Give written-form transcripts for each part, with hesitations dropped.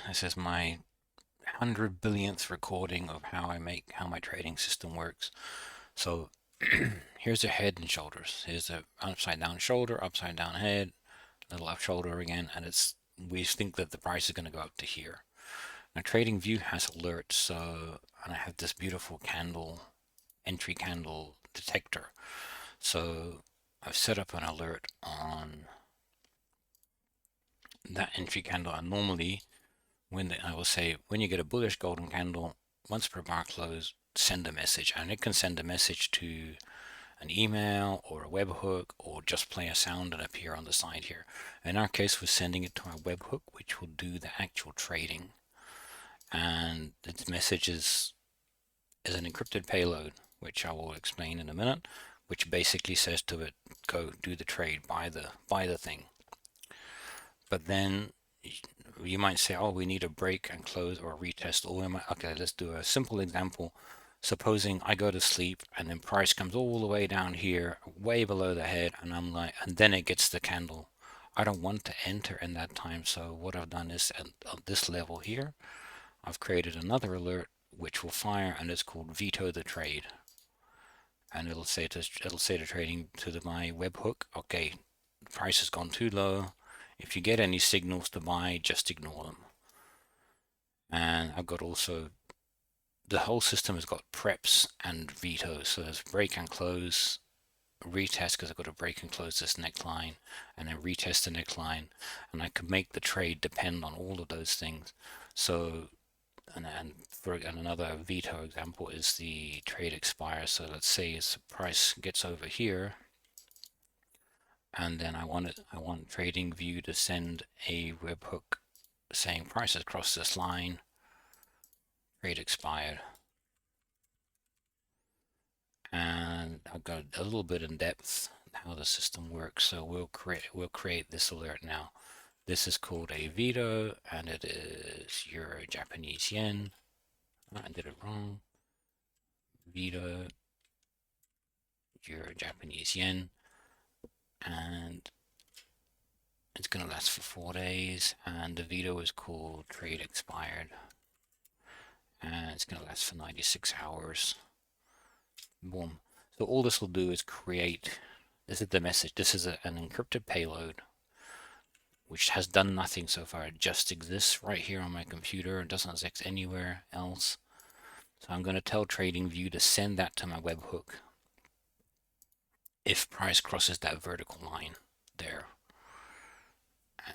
This is my 100 billionth recording of how my trading system works. So here's a head and shoulders. Here's a upside down shoulder, upside down head, little up shoulder again, and we think that the price is going to go up to here. Now TradingView has alerts, and I have this beautiful entry candle detector. So I've set up an alert on that entry candle, and normally I will say when you get a bullish golden candle, once per bar close, send a message, and it can send a message to an email or a webhook or just play a sound and appear on the side here. In our case, we're sending it to our webhook, which will do the actual trading, and its message is an encrypted payload, which I will explain in a minute, which basically says to it, go do the trade, buy the thing. But then you might say, oh, we need a break and close or a retest. Okay, let's do a simple example. Supposing I go to sleep and then price comes all the way down here, way below the head, and I'm like, and then it gets the candle. I don't want to enter in that time. So what I've done is at this level here, I've created another alert which will fire, and it's called veto the trade. And it'll say to trading to my webhook, okay, the price has gone too low. If you get any signals to buy, just ignore them. And I've got also, the whole system has got preps and vetoes. So there's break and close, retest, because I've got to break and close this neckline, and then retest the neckline. And I can make the trade depend on all of those things. So, and another veto example is the trade expire. So let's say the price gets over here, and then I want TradingView to send a webhook saying price has crossed this line, trade expired. And I've got a little bit in depth how the system works. So we'll create this alert now. This is called a veto, and it is Euro Japanese yen. I did it wrong. Veto Euro Japanese yen, and it's going to last for 4 days. And the veto is called trade expired, and it's going to last for 96 hours. Boom. So all this will do is create, this is the message, this is an encrypted payload which has done nothing so far. It just exists right here on my computer. It doesn't exist anywhere else. So I'm going to tell TradingView to send that to my webhook if price crosses that vertical line there.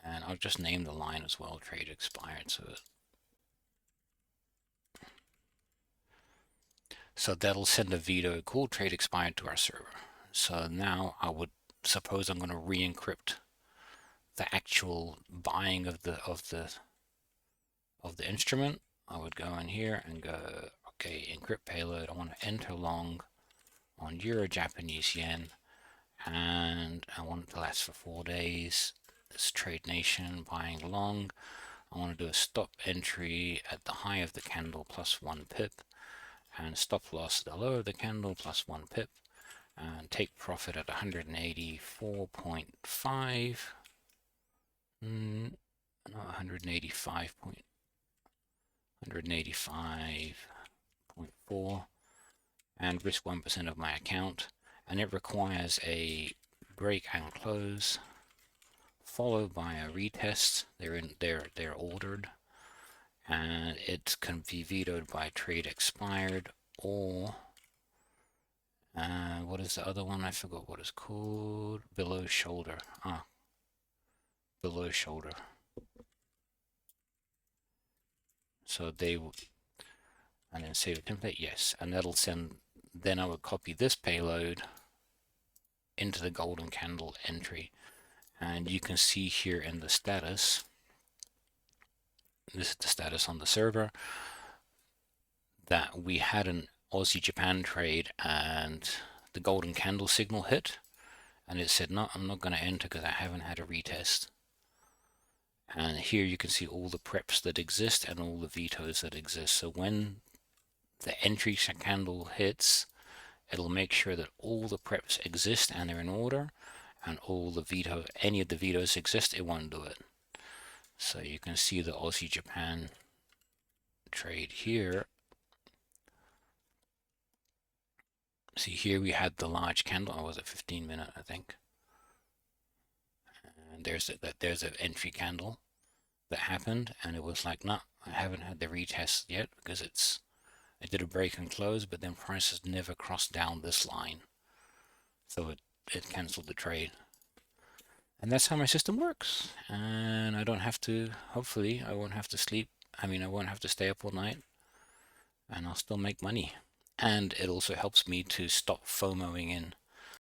And I'll just name the line as well, trade expired. So that'll send a veto called trade expired to our server. So now I would suppose I'm going to re-encrypt the actual buying of the instrument. I would go in here and go, okay, encrypt payload. I want to enter long on Euro Japanese yen, and I want it to last for 4 days. This Trade Nation buying long. I want to do a stop entry at the high of the candle plus 1 pip, and stop loss at the low of the candle plus 1 pip, and take profit at 184.5. No, 185.4, and risk 1% of my account. And it requires a break and close followed by a retest. They're ordered, and it can be vetoed by trade expired, or what is the other one? I forgot what it's called. Below shoulder. Below shoulder. So they will, and then save a template, yes, and that'll send. Then I would copy this payload into the golden candle entry, and you can see here in the status, this is the status on the server, that we had an Aussie Japan trade and the golden candle signal hit, and it said, no, I'm not going to enter because I haven't had a retest. And here you can see all the preps that exist and all the vetoes that exist. So when the entry candle hits, it'll make sure that all the preps exist and they're in order, and any of the vetoes exist, it won't do it. So you can see the Aussie Japan trade here. See here we had the large candle. Oh, was it 15-minute, I think. And there's an entry candle that happened, and it was like, no, I haven't had the retest yet because it did a break and close, but then prices never crossed down this line, so it canceled the trade. And that's how my system works. And I don't have to, hopefully, I won't have to sleep. I mean, I won't have to stay up all night, and I'll still make money. And it also helps me to stop FOMOing in